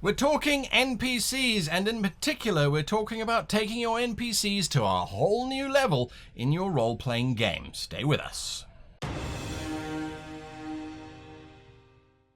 We're talking NPCs, and in particular, we're talking about taking your NPCs to a whole new level in your role-playing game. Stay with us.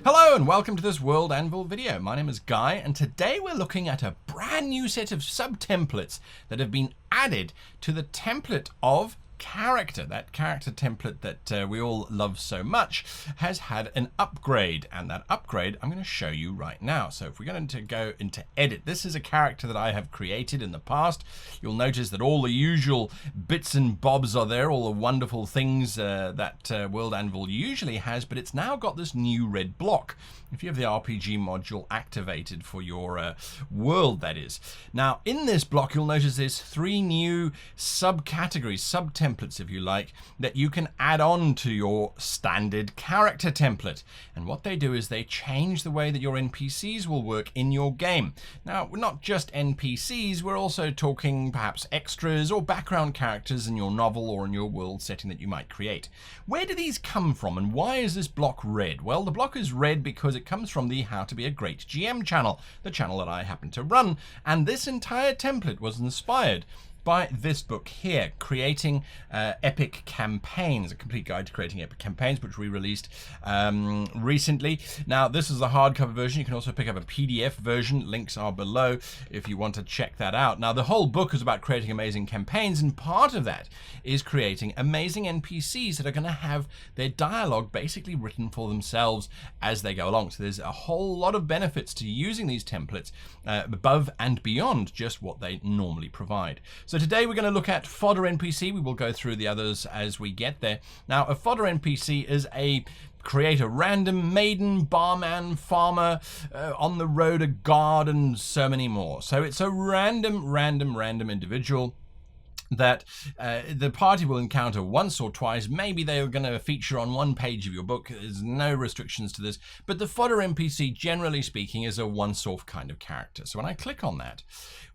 Hello and welcome to this World Anvil video. My name is Guy, and today we're looking at a brand new set of sub-templates that have been added to the template of character. That character template that we all love so much has had an upgrade, and that upgrade I'm going to show you right now. So if we're going to go into edit, this is a character that I have created in the past. You'll notice that all the usual bits and bobs are there, all the wonderful things that World Anvil usually has, but it's now got this new red block. If you have the RPG module activated for your world, that is. Now in this block you'll notice there's three new subcategories, sub-templates if you like, that you can add on to your standard character template. And what they do is they change the way that your NPCs will work in your game. Now we're not just NPCs, we're also talking perhaps extras or background characters in your novel or in your world setting that you might create. Where do these come from and why is this block red? Well, the block is red because it comes from the How to Be a Great GM channel, the channel that I happen to run, and this entire template was inspired by this book here, Creating Epic Campaigns, a complete guide to creating epic campaigns, which we released recently. Now this is the hardcover version. You can also pick up a PDF version. Links are below if you want to check that out. Now the whole book is about creating amazing campaigns, and part of that is creating amazing NPCs that are going to have their dialogue basically written for themselves as they go along. So there's a whole lot of benefits to using these templates above and beyond just what they normally provide. So today we're going to look at Fodder NPC. We will go through the others as we get there. Now a Fodder NPC is create a random maiden, barman, farmer, on the road, a guard, and so many more. So it's a random individual that the party will encounter once or twice. Maybe they are going to feature on one page of your book. There's no restrictions to this, but the Fodder NPC, generally speaking, is a once-off kind of character. So when I click on that,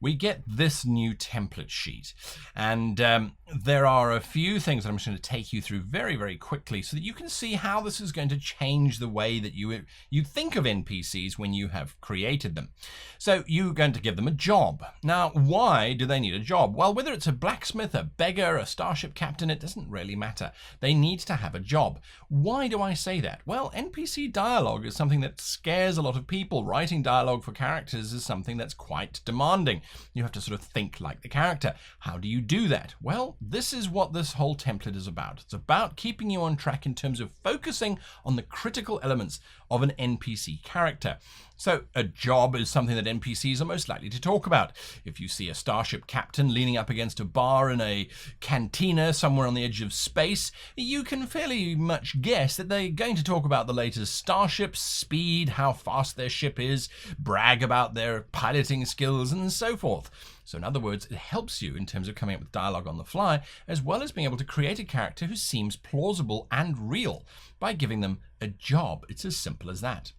we get this new template sheet, and there are a few things that I'm just going to take you through very quickly so that you can see how this is going to change the way that you think of NPCs when you have created them. So you're going to give them a job. Now, why do they need a job? Well, whether it's a blacksmith, a beggar, a starship captain, it doesn't really matter. They need to have a job. Why do I say that? Well, NPC dialogue is something that scares a lot of people. Writing dialogue for characters is something that's quite demanding. You have to sort of think like the character. How do you do that? Well, this is what this whole template is about. It's about keeping you on track in terms of focusing on the critical elements of an NPC character. So a job is something that NPCs are most likely to talk about. If you see a starship captain leaning up against a bar in a cantina somewhere on the edge of space, you can fairly much guess that they're going to talk about the latest starship, speed, how fast their ship is, brag about their piloting skills, and so forth. So in other words, it helps you in terms of coming up with dialogue on the fly, as well as being able to create a character who seems plausible and real by giving them a job. It's as simple as that.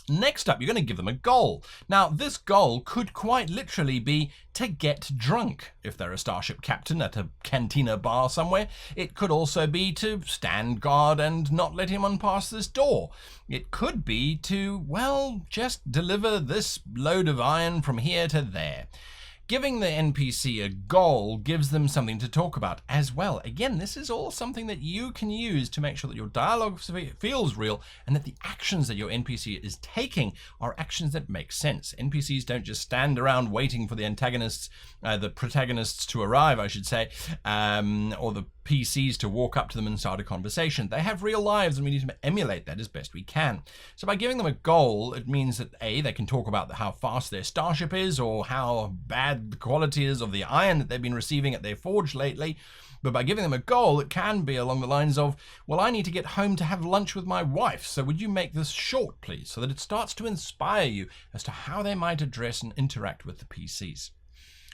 Next up, you're going to give them a goal. Now, this goal could quite literally be to get drunk. If they're a starship captain at a cantina bar somewhere, it could also be to stand guard and not let anyone pass this door. It could be to, well, just deliver this load of iron from here to there. Giving the NPC a goal gives them something to talk about as well. Again, this is all something that you can use to make sure that your dialogue feels real and that the actions that your NPC is taking are actions that make sense. NPCs don't just stand around waiting for the protagonists to arrive, I should say, or the PCs to walk up to them and start a conversation. They have real lives, and we need to emulate that as best we can. So by giving them a goal, it means that A, they can talk about how fast their starship is or how bad the quality is of the iron that they've been receiving at their forge lately. But by giving them a goal, it can be along the lines of, well, I need to get home to have lunch with my wife, so would you make this short, please? So that it starts to inspire you as to how they might address and interact with the PCs.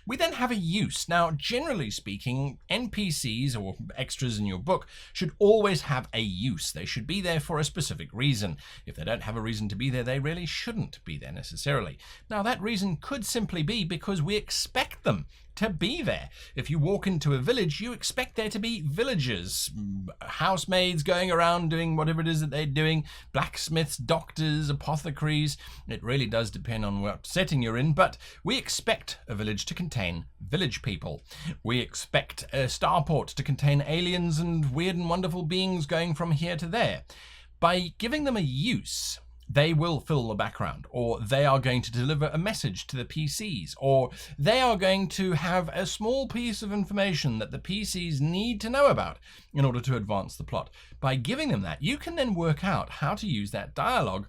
We then have a use. Now, generally speaking, NPCs or extras in your book should always have a use. They should be there for a specific reason. If they don't have a reason to be there, they really shouldn't be there necessarily. Now, that reason could simply be because we expect them to be there. If you walk into a village, you expect there to be villagers, housemaids going around doing whatever it is that they're doing, blacksmiths, doctors, apothecaries. It really does depend on what setting you're in, but we expect a village to contain village people. We expect a starport to contain aliens and weird and wonderful beings going from here to there. By giving them a use, they will fill the background, or they are going to deliver a message to the PCs, or they are going to have a small piece of information that the PCs need to know about in order to advance the plot. By giving them that, you can then work out how to use that dialogue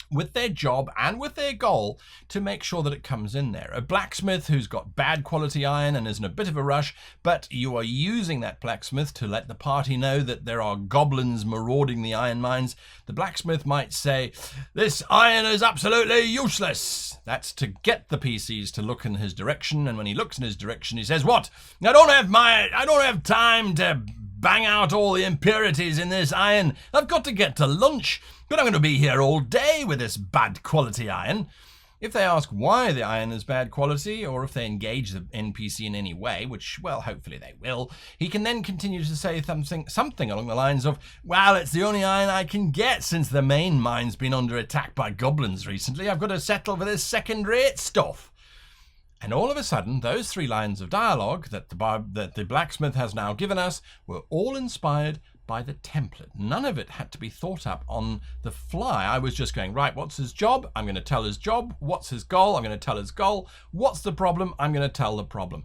with their job and with their goal to make sure that it comes in there. A blacksmith who's got bad quality iron and is in a bit of a rush, but you are using that blacksmith to let the party know that there are goblins marauding the iron mines. The blacksmith might say, "This iron is absolutely useless." That's to get the PCs to look in his direction, and when he looks in his direction, he says, "What? I don't have time to bang out all the impurities in this iron. I've got to get to lunch, but I'm going to be here all day with this bad quality iron." If they ask why the iron is bad quality, or if they engage the NPC in any way, which, well, hopefully they will, he can then continue to say something along the lines of, "Well, it's the only iron I can get since the main mine's been under attack by goblins recently. I've got to settle for this second-rate stuff." And all of a sudden, those 3 lines of dialogue that the blacksmith has now given us were all inspired by the template. None of it had to be thought up on the fly. I was just going, right, what's his job? I'm going to tell his job. What's his goal? I'm going to tell his goal. What's the problem? I'm going to tell the problem.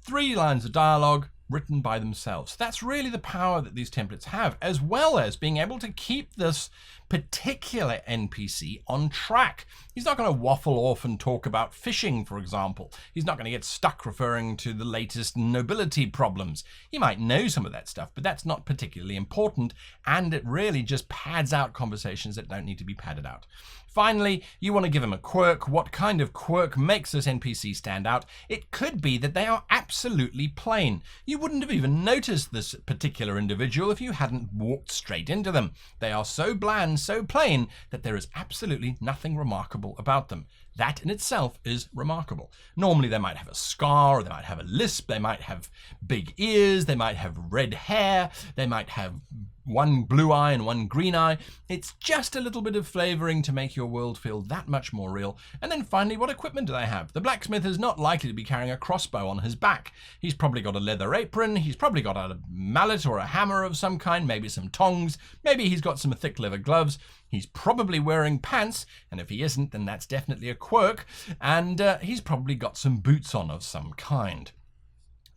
3 lines of dialogue written by themselves. That's really the power that these templates have, as well as being able to keep this particular NPC on track. He's not going to waffle off and talk about fishing, for example. He's not going to get stuck referring to the latest nobility problems. He might know some of that stuff, but that's not particularly important, and it really just pads out conversations that don't need to be padded out. Finally, you want to give him a quirk. What kind of quirk makes this NPC stand out? It could be that they are absolutely plain. You wouldn't have even noticed this particular individual if you hadn't walked straight into them. They are so bland, so plain, that there is absolutely nothing remarkable about them. That in itself is remarkable. Normally they might have a scar, or they might have a lisp, they might have big ears, they might have red hair, they might have one blue eye and one green eye. It's just a little bit of flavoring to make your world feel that much more real. And then finally, what equipment do they have? The blacksmith is not likely to be carrying a crossbow on his back. He's probably got a leather apron, he's probably got a mallet or a hammer of some kind, maybe some tongs, maybe he's got some thick leather gloves. He's probably wearing pants, and if he isn't, then that's definitely a quirk, and he's probably got some boots on of some kind.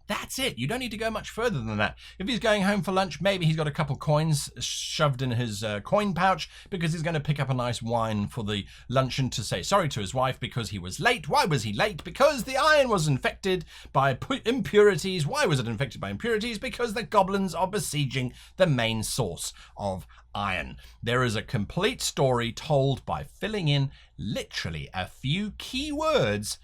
That's it. You don't need to go much further than that. If he's going home for lunch, maybe he's got a couple coins shoved in his coin pouch because he's going to pick up a nice wine for the luncheon to say sorry to his wife because he was late. Why was he late? Because the iron was infected by impurities. Why was it infected by impurities? Because the goblins are besieging the main source of iron. There is a complete story told by filling in literally a few key words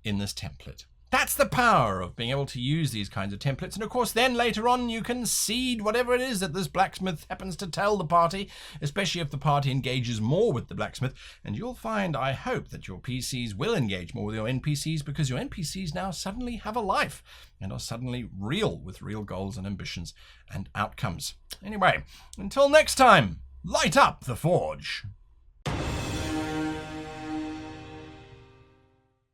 in this template. That's the power of being able to use these kinds of templates. And of course, then later on, you can seed whatever it is that this blacksmith happens to tell the party, especially if the party engages more with the blacksmith. And you'll find, I hope, that your PCs will engage more with your NPCs because your NPCs now suddenly have a life and are suddenly real with real goals and ambitions and outcomes. Anyway, until next time, light up the forge.